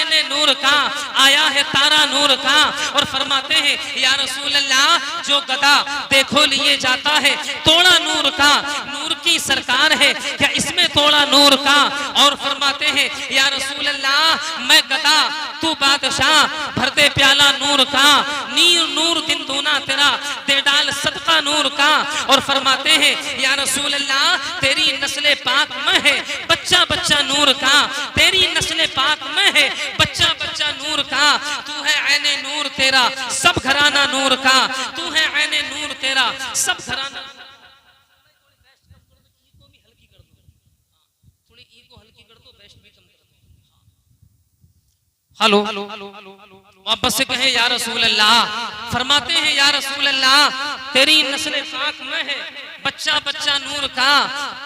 लेने नूर का, आया है तारा नूर का। और फरमाते हैं या रसूल अल्लाह जो गदा देखो लिए जाता है तोड़ा नूर का, नूर की सरकार है क्या इसमें तोड़ा नूर का। और फरमाते हैं या रसूल अल्लाह मैं गदा तू बादशाह, भर दे प्याला नूर का, नीर नूर दिन दूना तेरा, दे डाल सदका नूर का। और फरमाते हैं या रसूल अल्लाह तेरी नस्ले पाक में है बच्चा बच्चा नूर का, तेरी नस्ले पाक में है बच्चा बच्चा नूर का। तू है ऐने नूर तेरा सब घराना नूर का, तू है ऐने नूर तेरा सब घराना। थोड़ी ईगो हल्की कर दो, बेस्ट भी कम कर दो। हेलो वापस से कहे या रसूल अल्लाह, फरमाते हैं या रसूल अल्लाह तेरी नस्ल पाक में है बच्चा बच्चा नूर का,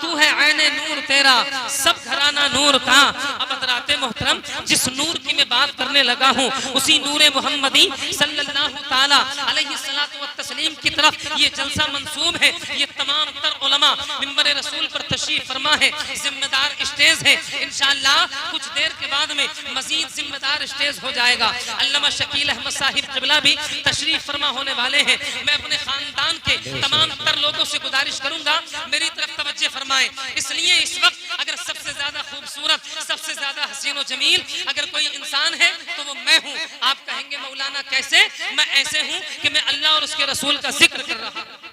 तू है ऐने नूर तेरा सब घराना नूर का। अब हज़राते मोहतरम जिस नूर की मैं बात करने लगा हूँ उसी नूरे मुहम्मदी सल्लल्लाहु ताला अलैहि सल्लतु व तस्लीम की तरफ ये जलसा मंसूब है। ये तमाम तर उलमा मिंबर रसूल पर तशरीफ फरमा है, जिम्मेदार स्टेज है। इंशाअल्लाह कुछ देर के बाद में मजीद जिम्मेदार स्टेज हो जाएगा। अल्लामा शकील अहमद साहिब क़िबला भी तशरीफ फरमा होने वाले हैं। मैं अपने खानदान के तमाम तर लोगों से गुजारिश करूंगा मेरी तरफ तवज्जो फरमाएं। इसलिए इस वक्त अगर सबसे ज्यादा खूबसूरत, सबसे ज्यादा हसीन और जमील अगर कोई इंसान है तो वो मैं हूँ। आप कहेंगे मौलाना कैसे? मैं ऐसे हूँ कि मैं अल्लाह और उसके रसूल का जिक्र कर रहा हूँ,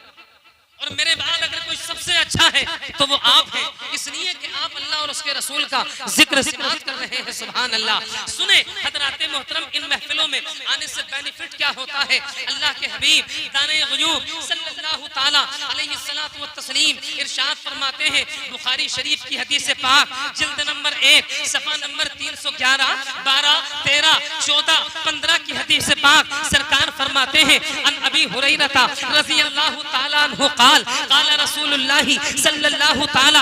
और मेरे बाद अगर कोई सबसे अच्छा है तो वो आप हैं, इसलिए कि आप अल्लाह और उसके रसूल का जिक्र कर रहे हैं। सुभान अल्लाह। सुने हज़राते मोहतरम इन महफिलों में आने से बेनिफिट क्या होता है। अल्लाह के हबीब दाने ग़ुयूब सल्लल्लाहु ताला अलैहि सल्लतु व तस्लीम इरशाद फरमाते हैं, बुखारी शरीफ की हदीस पाक जिल्द नंबर 1 सफ़ा नंबर 311, 12, 13, 14, 15 की हदीस पाक सरकार फरमाते हैं अन अबी हुरैरा रज़ियल्लाहु ताला अन्हु क़ाल रसूलुल्लाहि सल्लल्लाहु ताला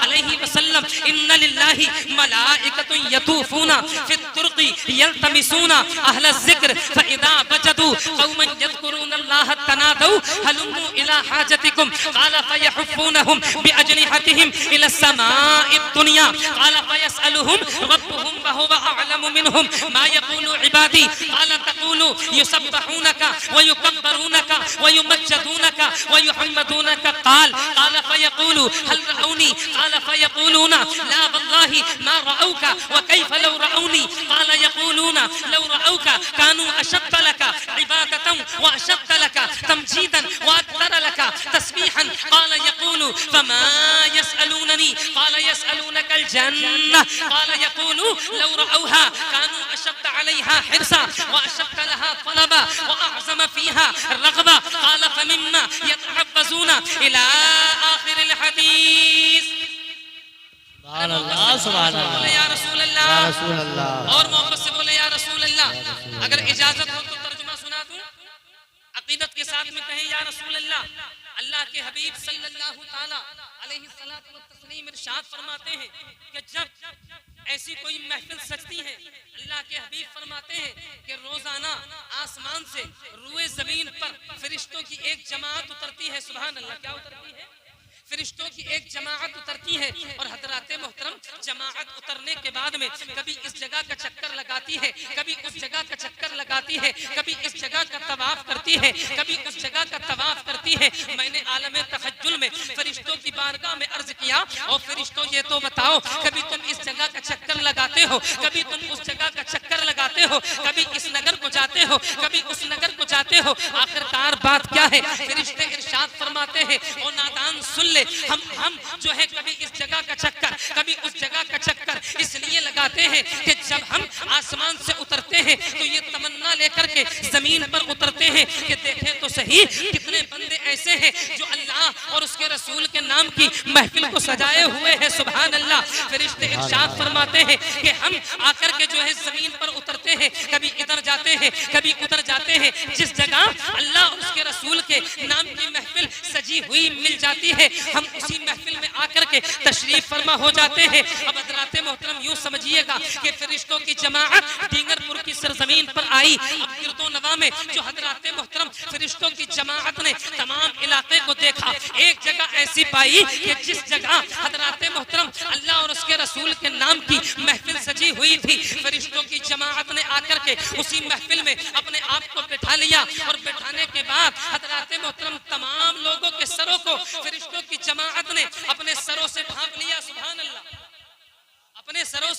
अलैहि वसल्लम इन्ना लिल्लाहि मलाइकतुन यतूफूना फित तुर्क़ी यल्तमिसूना अहल ज़िक्र फ़इज़ा वजदू क़ौमन यज़कुरूनल्लाह तनादू हलुम्मू इला हाजतिकुम क़ाल फ़यहुफ़्फ़ूनहुम बिअजनिहतिहिम इला समाइ दुनिया क़ाल फ़यसअलुहुम रब्बुहुम वहुव अअलमु मिनहुम मा यक़ूलु इबादी क़ाल तक़ूलु युसब्बिहूनका व युकब्बिरूनका व युमज्जदूनका व युहम्मदूनका क़ाल फ़यक़ूलु हल रअऊनी क़ाल फ़यक़ूलूना ला वल्लाहि मा रअऊका व कैफ़ लौ रअऊनी क़ाल यक़ूलूना लौ रअऊका कानू अशद्द लका इबादतन व अशद्द लका तमजीदन व अक्तर लका तस्बीहन क़ाल यक़ूलु फमा यसअलूननी क़ाल यसअलूनका अल जन्नह क़ाल यक़ूलु लौ रअऊहा कानू अशद्द अलैहा हिरसा व अशद्द लहा तलबा व अअज़म फ़ीहा रग़बा क़ाल फ़मिम्मा यतअव्वज़ूना इला आखिरिल हदीस। सुभान अल्लाह या रसूल अल्लाह। और मोहब्बत से बोले या रसूल अल्लाह। अगर इजाजत हो तो तर्जुमा सुना दूं, अकीदत के साथ में कहें या रसूल अल्लाह। अल्लाह के हबीब सल्लल्लाहु ताला अलैहि सल्लतु व तस्लीम इरशाद फरमाते हैं कि जब ऐसी कोई महफिल सजती है, अल्लाह के हबीब फरमाते हैं कि रोजाना आसमान से रूए जमीन पर फरिश्तों की एक जमात उतरती है। सुभान अल्लाह। क्या उतरती है? फरिश्तों की एक जमात उतरती है। और हज़राते मोहतरम जमात उतरने के बाद में कभी इस जगह का चक्कर लगाती है, कभी उस जगह का चक्कर लगाती है, कभी इस जगह का तवाफ करती है, कभी उस जगह का तवाफ करती है। मैंने आलमे तहज्जुल में फरिश्तों की बारगाह में अर्ज किया, और फरिश्तों ये तो बताओ कभी तुम इस जगह का चक्कर लगाते हो, कभी तुम उस जगह का चक्कर लगाते हो, कभी इस नगर को जाते हो, कभी उस नगर को जाते हो, आखिरकार बात क्या है? फरिश्ते इरशाद फरमाते हैं ओ नादान सुन ले, हम जो है कभी इस जगह का चक्कर, कभी उस जगह का चक्कर इसलिए लगाते हैं कि जब हम आसमान से उतरते हैं तो ये तमन्ना लेकर के जमीन पर उतरते हैं कि देखें तो सही कितने बंदे ऐसे हैं जो अल्लाह और उसके रसूल के नाम की महफिल को सजाए हुए हैं। सुभान अल्लाह। फरिश्ते इरशाद फरमाते हैं कि हम आकर के जो है जमीन पर उतरते हैं, कभी इधर जाते हैं, कभी उधर जाते हैं। जिस जगह अल्लाह और उसके रसूल के नाम की महफिल सजी हुई मिल जाती है, हम उसी महफिल में आकर के तशरीफ फरमा हो जाते हैं। अब हज़राते मोहतरम यूं समझिएगा कि फरिश्तों की जमाअत डींगरपुर की सरजमीन पर आई। अब गिरदो नवा मुस्तफ़ा में जो हजरात मोहतरम फरिश्तों की जमाअत ने तमाम इलाके को देखा, एक जगह ऐसी पाई कि जिस जगह हजरात मोहतरम अल्लाह और उसके रसूल के नाम की महफिल सजी हुई थी, फरिश्तों की जमाअत ने आकर के उसी महफिल में अपने आप को बिठा लिया और बिठाने के बाद हजरात मोहतरम तमाम लोगों के सरों को फरिश्तों की जमाअत ने अपने सरों से ढांप लिया। सुभान अल्लाह, अपने सरों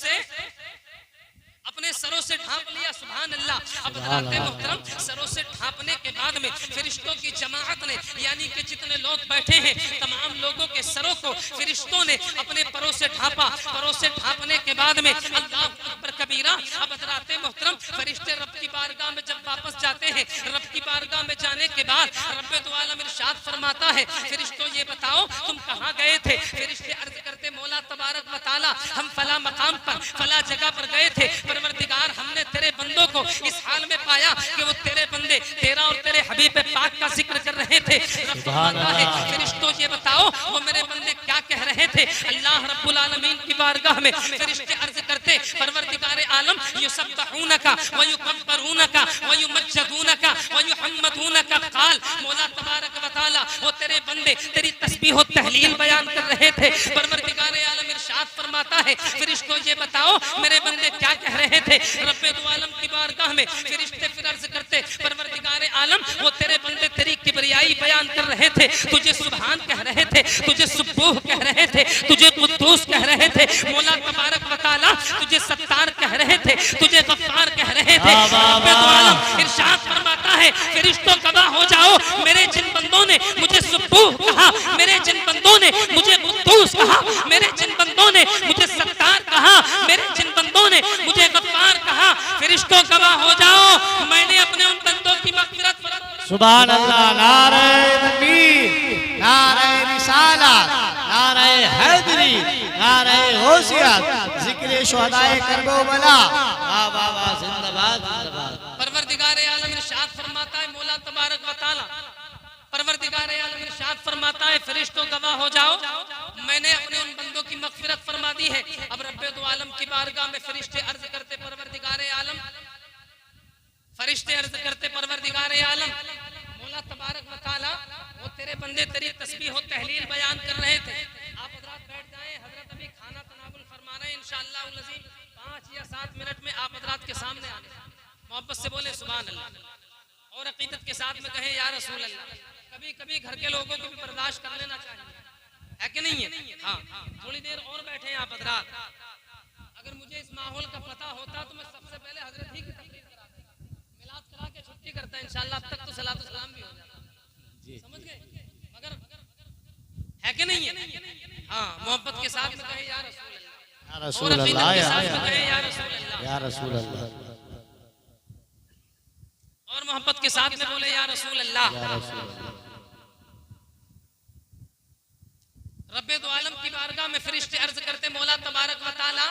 से ढांप लिया। सुभान अल्लाह। अब हजरात मोहतरम सरों से ढांपने के बाद में फरिश्तों की जमाअत ने, यानी कि जितने लोग बैठे हैं तमाम लोगों के सरों को फरिश्तों ने अपने परों से ढांपा। परों से ढांपने के बाद में अल्लाह अकबर कबीरा। अब हजरात मोहतरम फरिश्ते रब की बारगाह में जब वापस जाते हैं, रब की बारगाह में जाने के बाद रब्बे दो आलम इरशाद फरमाता है, फरिश्तों ये बताओ तुम कहाँ गए थे? फरिश्ते अर्ज करते, मौला तबारक व तआला हम फला मकाम पर फला जगह पर गए थे, परवरदिगार हमने तेरे बंदों को इस हाल में पाया कि वो तेरे बंदे तेरा और तेरे हबीब पाक का जिक्र कर रहे थे। रब फरमाता है, फरिश्तों ये बताओ वो मेरे बंदे क्या कह रहे थे? अल्लाह रब्बुल आलमीन की बारगाह में फरिश्ते अर्ज करते, परवरदिगार आलम युसब्बिहूनका व युकब्बरूनका व युमज्जदूनका व युहम्मदूनका क़ाल, मौला तबारक व तआला वो तेरे बंदे तेरी तस्बीह और तहलील बयान कर रहे थे। परवरदिगार आलम इरशाद फरमाता है, फरिश्तों ये बताओ मेरे बंदे क्या कह रहे थे? रब्बे दो आलम की बारगाह में फरिश्ते फिर अर्ज करते, परवरदिगार आलम वो तेरे बंदे तेरी किबरियाई बयान कर रहे थे, तुझे सुभान कह रहे थे, तुझे सुब्बूह कह रहे थे, तुझे कुद्दूस कह रहे थे, मौला तबारक व तआला तुझे सत्तार कह रहे थे, तुझे गफ्फार कह रहे थे। रब्बे दो आलम इरशाद फरमाता है, फरिश्तों गवाह हो जाओ मेरे जिन बंदों ने मुझे सुब्बूह कहा, मेरे जिन बंदों ने मुझे कुद्दूस कहा, मेरे जिन बंदों ने मुझे सत्तार कहा, मेरे जिन बंदों ने मुझे गफ्फार कहा, फरिश्तों गवाह हो जाओ मैंने अपने उन बंदों की मग़फ़िरत फरमाई। सुभान अल्लाह। नारे तकबीर, नारे रिसालत, नारे हैदरी, नारे होशियत, जिक्र शुहदाए करबला। वाह वाह वाह, जिंदाबाद जिंदाबाद। परवरदिगार आलम इरशाद फरमाता है, मौला तबारक व तआला परवरदिगार आलम इरशाद फरमाता है, फरिश्तों गवाह हो जाओ मैंने अपने उन बंदों की मग़फ़िरत फरमा दी है। अब रब्बे दो आलम की बारगाह में फरिश्ते अर्ज करते, परवरदिगार आलम, फरिश्ते अर्ज करते, परवरदिगार आलम मौला तबारक व तआला वो तेरे बंदे तेरी तस्बीह और तहलील बयान कर रहे थे। आप हजरत बैठ जाएं, हजरत अभी खाना तनावुल फरमा रहे हैं, इंशाअल्लाह उल अज़ीम 5 या 7 मिनट में आप हजरत के सामने आने, मोहब्बत से बोले सुभान अल्लाह और अकीदत के साथ में कहें या रसूल अल्लाह। कभी कभी घर के लोगों को भी बर्दाश्त कर लेना चाहिए, है कि नहीं है? हाँ, थोड़ी देर और बैठे हैं आप हजरात। अगर मुझे इस माहौल का पता होता तो मैं सबसे पहले हजरत ही की तकरीर कराता, मिलाद करा के छुट्टी करता इंशाअल्लाह। अब तक तो सलात व सलाम भी हो जाता, समझ गए? मगर है कि नहीं है? हाँ, मोहब्बत के साथ में कहे या रसूल अल्लाह, या रसूल अल्लाह, या रसूल अल्लाह, और मोहब्बत के साथ में बोले या रसूल अल्लाह। रब्बे दो आलम की बारगाह में फरिश्ते अर्ज करते, मौला तबारक व तआला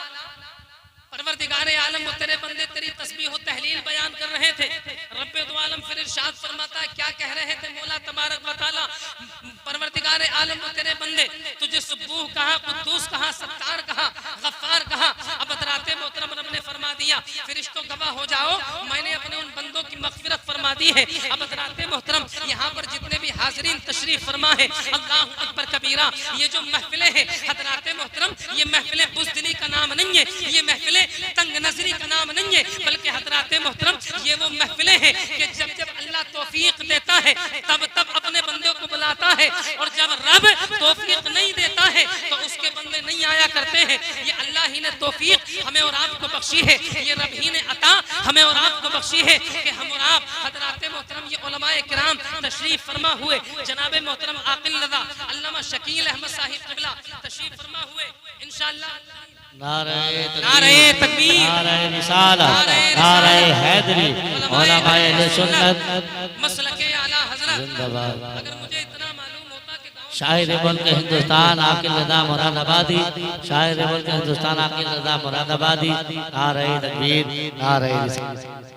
परवरदिगार आलम वो तेरे बंदे तेरी तस्बीह और तहलील बयान कर रहे थे। रब्बे दो आलम फिर इरशाद फरमाता है, क्या कह रहे थे मौला तबारक व तआला? परवरदिगार आलम वो तेरे बंदे तुझे सुब्बूह कहा, कुद्दूस कहा, सत्तार कहा, गफ्फार कहा। अब हज़रात मोहतरम रब ने फरमा दिया, फरिश्तों गवाह हो जाओ मैंने अपने उन बंदों की मग़फ़िरत फरमा दी है। अब हज़रात मोहतरम यहाँ पर जितने भी हाज़रीन तशरीफ फरमा है, अल्लाह अकबर कबीरा, ये जो महफिलें हैं हज़रात मोहतरम, ये महफिलें बुज़दिली का नाम नहीं है, ये महफिलें तंग नजरी का नाम नहीं है, बल्कि हज़रात मोहतरम ये वो महफिलें हैं कि जब जब अल्लाह तौफीक देता है तब तब अपने बंदों को बुलाता है, और जब रब तौफीक नहीं देता है तो उसके बंदे नहीं आया करते हैं। ये अल्लाह ही ने तौफीक हमें और आपको बख्शी है, ये रब ही ने अता हमें और आपको बख्शी है कि हम और आप हज़रात मोहतरम ये उलमाए किराम तशरीफ फरमा हुए, जनाब मोहतरम आकिल रज़ा अल्लामा शकील अहमद साहिब क़िबला तशरीफ फरमा हुए इंशाअल्लाह। नारे तकबीर, नारे रिसालत, नारे हैदरी, उलमाए अहले सुन्नत, मसलके आला हज़रत। जिंदाबाद। अगर मुझे इतना मालूम होता कि गाँव शायर मुल्क हिंदुस्तान आकिल रज़ा मुरादाबादी, शायर मुल्क हिंदुस्तान आकिल रज़ा मुरादाबादी। नारे तकबीर, नारे रिसालत।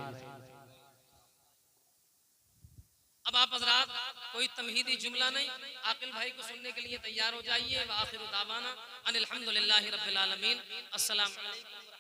अब आप हज़रात कोई तमहीदी जुमला नहीं, आकिल भाई को सुनने के लिए तैयार हो जाइए। व आखिरु दावाना अनिल हम्दुलिल्लाहि रब्बिल आलमीन। अस्सलाम वालेकुम।